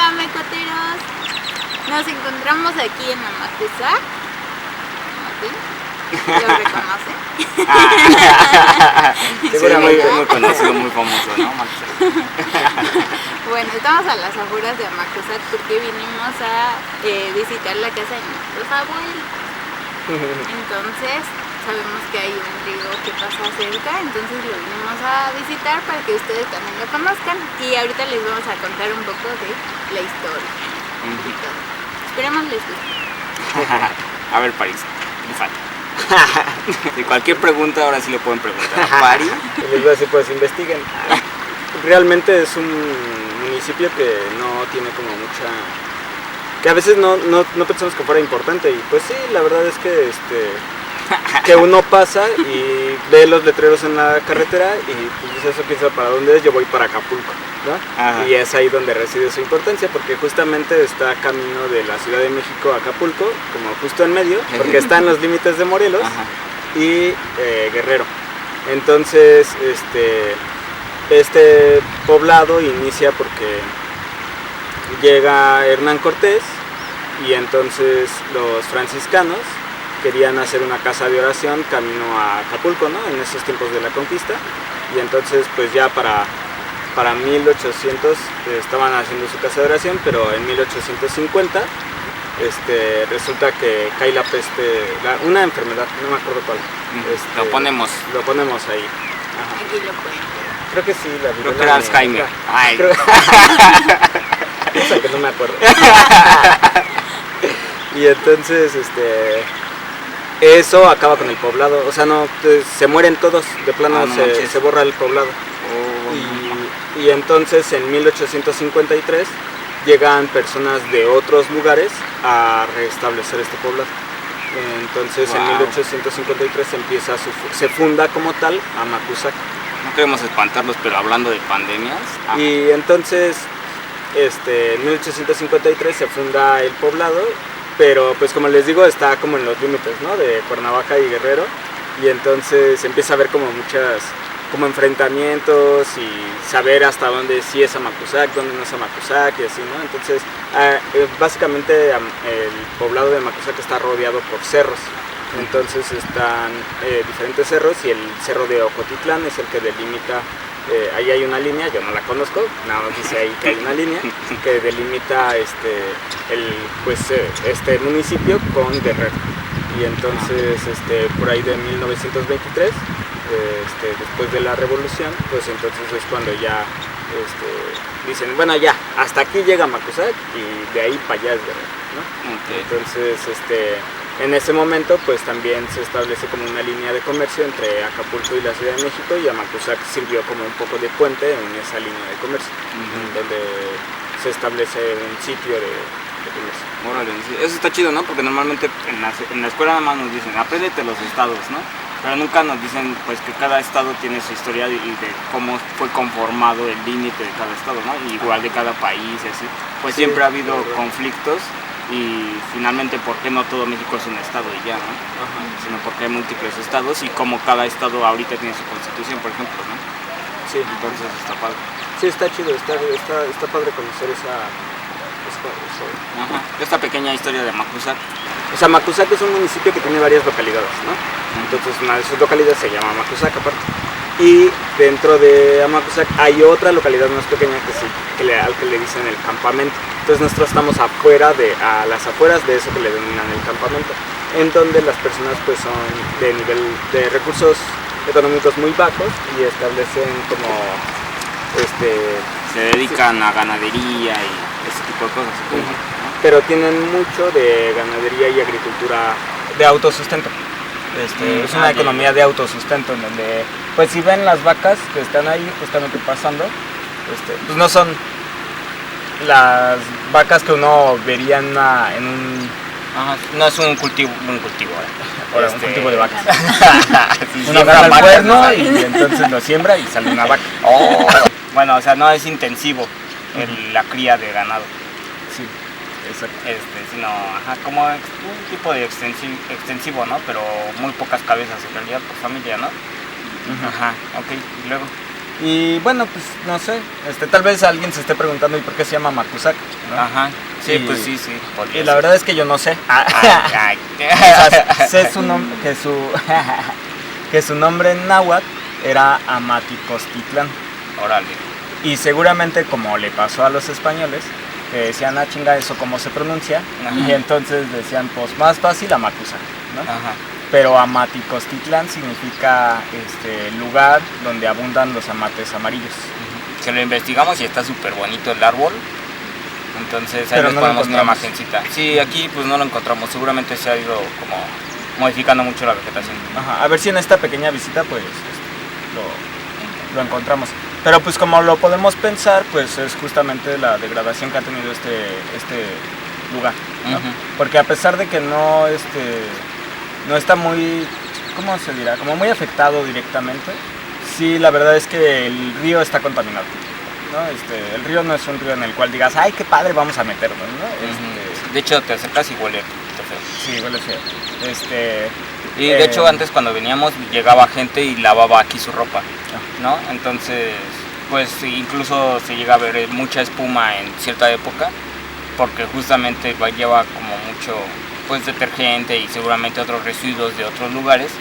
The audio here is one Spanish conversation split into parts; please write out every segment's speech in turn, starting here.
Hola, mecoteros. Nos encontramos aquí en Amacuzac. ¿Lo reconoce? Seguramente muy conocido, muy famoso, ¿no? Bueno, estamos a las afueras de Amacuzac porque vinimos a visitar la casa de nuestros abuelos. Entonces, sabemos que hay un río que pasa cerca, entonces lo vinimos a visitar para que ustedes también lo conozcan. Y ahorita les vamos a contar un poco de la historia y todo. Esperemos les guste. A ver, París, si cualquier pregunta ahora sí le pueden preguntar a París. Les voy a decir, pues investiguen. Realmente es un municipio que no tiene como mucha... que a veces no pensamos que fuera importante, y pues sí, la verdad es que que uno pasa y ve los letreros en la carretera y pues eso piensa para dónde es, yo voy para Acapulco, ¿no? Ajá. Y es ahí donde reside su importancia, porque justamente está camino de la Ciudad de México a Acapulco, como justo en medio, porque está en los límites de Morelos. Ajá. Y Guerrero. Entonces, este poblado inicia porque llega Hernán Cortés y entonces los franciscanos querían hacer una casa de oración camino a Acapulco, ¿no? En esos tiempos de la conquista, y entonces pues ya para 1800 estaban haciendo su casa de oración, pero en 1850 resulta que cae la peste, una enfermedad, no me acuerdo cuál. Lo ponemos ahí. Ajá. Aquí lo pueden ver. Creo que sí, la Creo que era Alzheimer. Ay. Creo... Cosa que no me acuerdo. Y entonces, eso acaba con el poblado, o sea, no, se mueren todos, de plano se borra el poblado. Y entonces en 1853 llegan personas de otros lugares a restablecer este poblado. Entonces en 1853 se funda como tal Amacuzac. No queremos espantarlos, pero hablando de pandemias. Y entonces en 1853 se funda el poblado, pero pues como les digo está como en los límites, ¿no? De Cuernavaca y Guerrero, y entonces empieza a haber como muchas enfrentamientos y saber hasta dónde sí es Amacuzac, dónde no es Amacuzac y así, ¿no? Entonces básicamente el poblado de Amacuzac está rodeado por cerros. Entonces están diferentes cerros, y el cerro de Ocotitlán es el que delimita, ahí hay una línea, yo no la conozco, nada más dice ahí que hay una línea que delimita este municipio con Guerrero. Y entonces por ahí de 1923, después de la revolución, pues entonces es cuando ya dicen, bueno, ya, hasta aquí llega Amacuzac y de ahí para allá es Guerrero, ¿no? Okay. Entonces en ese momento pues también se establece como una línea de comercio entre Acapulco y la Ciudad de México, y Amacuzac sirvió como un poco de puente en esa línea de comercio, donde se establece un sitio de comercio. Órale, eso está chido, ¿no? Porque normalmente en la escuela nada más nos dicen, apréndete los estados, ¿no? Pero nunca nos dicen pues que cada estado tiene su historia de cómo fue conformado el límite de cada estado, ¿no? Igual de cada país y así. Pues sí, siempre ha habido conflictos, y finalmente por qué no todo México es un estado y ya, ¿no? Ajá. Sino porque hay múltiples estados, y como cada estado ahorita tiene su constitución, por ejemplo, ¿no? Sí. Entonces está padre. Sí, está chido, está padre conocer esa... Ajá. Esta pequeña historia de Amacuzac. O sea, Amacuzac es un municipio que tiene varias localidades, ¿no? Entonces una de sus localidades se llama Amacuzac aparte. Y dentro de Amacuzac hay otra localidad más pequeña al que le dicen el campamento. Entonces nosotros estamos a las afueras de eso que le denominan el campamento, en donde las personas pues son de nivel de recursos económicos muy bajos y establecen como Se dedican a ganadería y ese tipo de cosas, supongo, ¿no? Pero tienen mucho de ganadería y agricultura de autosustento. Es una economía de autosustento, en donde, pues si ven las vacas que están ahí justamente pasando, pues no son las vacas que uno vería en un... Ajá, no es un cultivo un cultivo de vacas. Sí, Uno agarra el cuerno y entonces lo siembra y sale una vaca. Bueno, o sea, no es intensivo la cría de ganado. Sí, exacto. Sino, como un tipo de extensivo, ¿no? Pero muy pocas cabezas en realidad por familia, ¿no? Ajá, ok, y luego. Y bueno, pues no sé, tal vez alguien se esté preguntando ¿y por qué se llama Macusac? ¿No? Ajá. Sí, Y- pues sí. Y la verdad es que yo no sé. Ay. O sea, sé su nombre, que su nombre en náhuatl era Amaticostitlán. Órale. Y seguramente como le pasó a los españoles, que decían, chinga, ¿eso cómo se pronuncia? Ajá. Y entonces decían, pues más fácil Amacuzac, ¿no? Ajá. Pero Amaticostitlán significa lugar donde abundan los amates amarillos. Que lo investigamos y está súper bonito el árbol. Entonces ahí Pero les no lo ponemos una encontramos. imagencita. Sí, aquí pues no lo encontramos. Seguramente se ha ido como modificando mucho la vegetación. Ajá, a ver si en esta pequeña visita pues lo encontramos. Pero pues como lo podemos pensar, pues es justamente la degradación que ha tenido este lugar, ¿no? Ujú. Porque a pesar de que no está muy, ¿cómo se dirá? Como muy afectado directamente, sí, la verdad es que el río está contaminado, ¿no? El río no es un río en el cual digas, ay, qué padre, vamos a meternos, ¿no? Ujú. De hecho te acercas y huele feo. Sí, huele feo. Y de hecho antes cuando veníamos llegaba gente y lavaba aquí su ropa, ¿no? Entonces pues incluso se llega a ver mucha espuma en cierta época porque justamente lleva como mucho pues detergente y seguramente otros residuos de otros lugares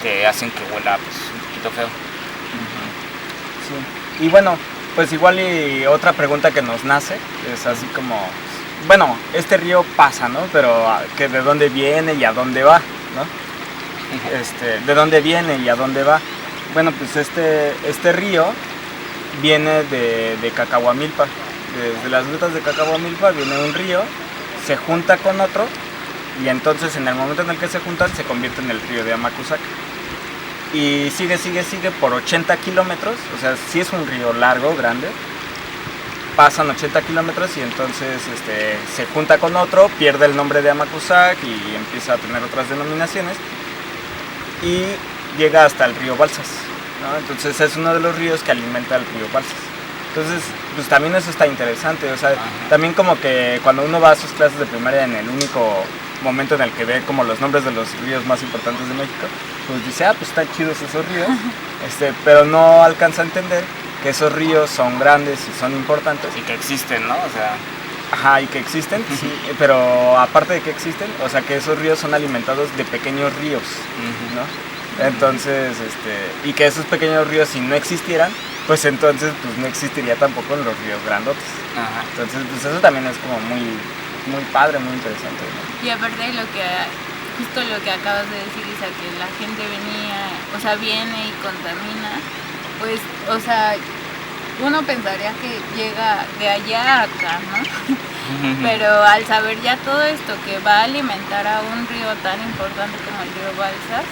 que hacen que huela pues un poquito feo. Sí. Y bueno, pues igual y otra pregunta que nos nace es así como, bueno, este río pasa, ¿no? Pero que de dónde viene y a dónde va, ¿no? De dónde viene y a dónde va. Bueno, pues este río viene de Cacahuamilpa. Desde las grutas de Cacahuamilpa viene un río, se junta con otro y entonces en el momento en el que se juntan se convierte en el río de Amacuzac. Y sigue por 80 kilómetros, o sea, sí es un río largo, grande. Pasan 80 kilómetros y entonces se junta con otro, pierde el nombre de Amacuzac y empieza a tener otras denominaciones. Y llega hasta el río Balsas, ¿no? Entonces es uno de los ríos que alimenta el río Balsas. Entonces, pues también eso está interesante, o sea, también como que cuando uno va a sus clases de primaria en el único momento en el que ve como los nombres de los ríos más importantes de México, pues dice, pues están chidos esos ríos, pero no alcanza a entender que esos ríos son grandes y son importantes. Y que existen, ¿no? O sea, ajá, y que existen, sí, pero aparte de que existen, o sea, que esos ríos son alimentados de pequeños ríos, ¿no? Entonces, y que esos pequeños ríos, si no existieran, pues entonces pues no existiría tampoco los ríos grandotes. ajá. Entonces, pues eso también es como muy, muy padre, muy interesante, ¿no? Y aparte de justo lo que acabas de decir, Isa, que la gente viene y contamina, pues, o sea, uno pensaría que llega de allá a acá, ¿no? Pero al saber ya todo esto que va a alimentar a un río tan importante como el río Balsas,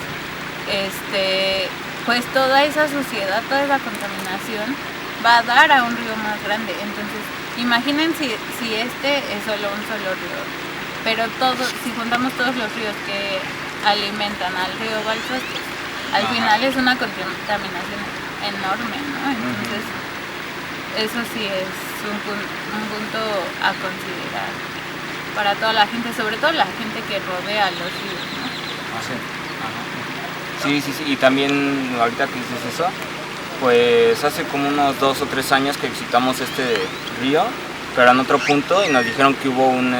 pues toda esa suciedad, toda esa contaminación va a dar a un río más grande. Entonces, imaginen si este es solo un solo río, pero si juntamos todos los ríos que alimentan al río Balsas, pues, al final es una contaminación enorme, ¿no? Entonces, eso sí es un punto a considerar para toda la gente, sobre todo la gente que rodea los ríos, ¿no? Sí, y también ahorita que dices eso, pues hace como unos 2 o 3 años que visitamos este río, pero en otro punto y nos dijeron que hubo un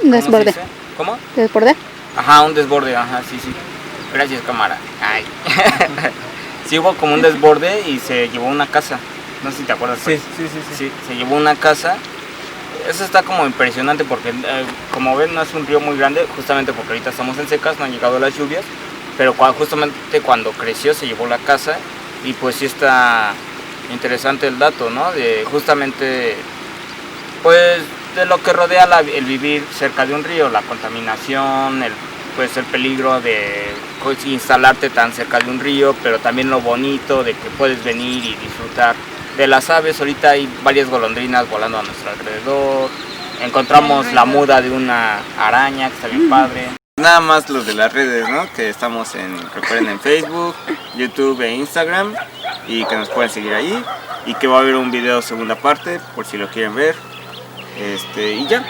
¿cómo Desborde. se dice? ¿Cómo? ¿Desborde? Ajá, un desborde, sí. Gracias, cámara. Ay. Sí, hubo como un desborde y se llevó una casa. No sé si te acuerdas. Sí, pues. sí. Sí, se llevó una casa. Eso está como impresionante porque, como ven, no es un río muy grande, justamente porque ahorita estamos en secas, no han llegado las lluvias, pero justamente cuando creció se llevó la casa y pues sí está interesante el dato, ¿no? De justamente, pues, de lo que rodea el vivir cerca de un río, la contaminación, el peligro de instalarte tan cerca de un río, pero también lo bonito de que puedes venir y disfrutar de las aves. Ahorita hay varias golondrinas volando a nuestro alrededor. Encontramos la muda de una araña, que está bien padre. Nada más los de las redes, ¿no? Que estamos recuerden en Facebook, YouTube e Instagram y que nos pueden seguir ahí y que va a haber un video segunda parte por si lo quieren ver. Y ya,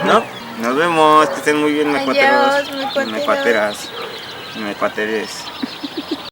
¿no? Nos vemos, que estén muy bien, mecuateros, Adiós, mecuateros. mecuateras, mecuateres.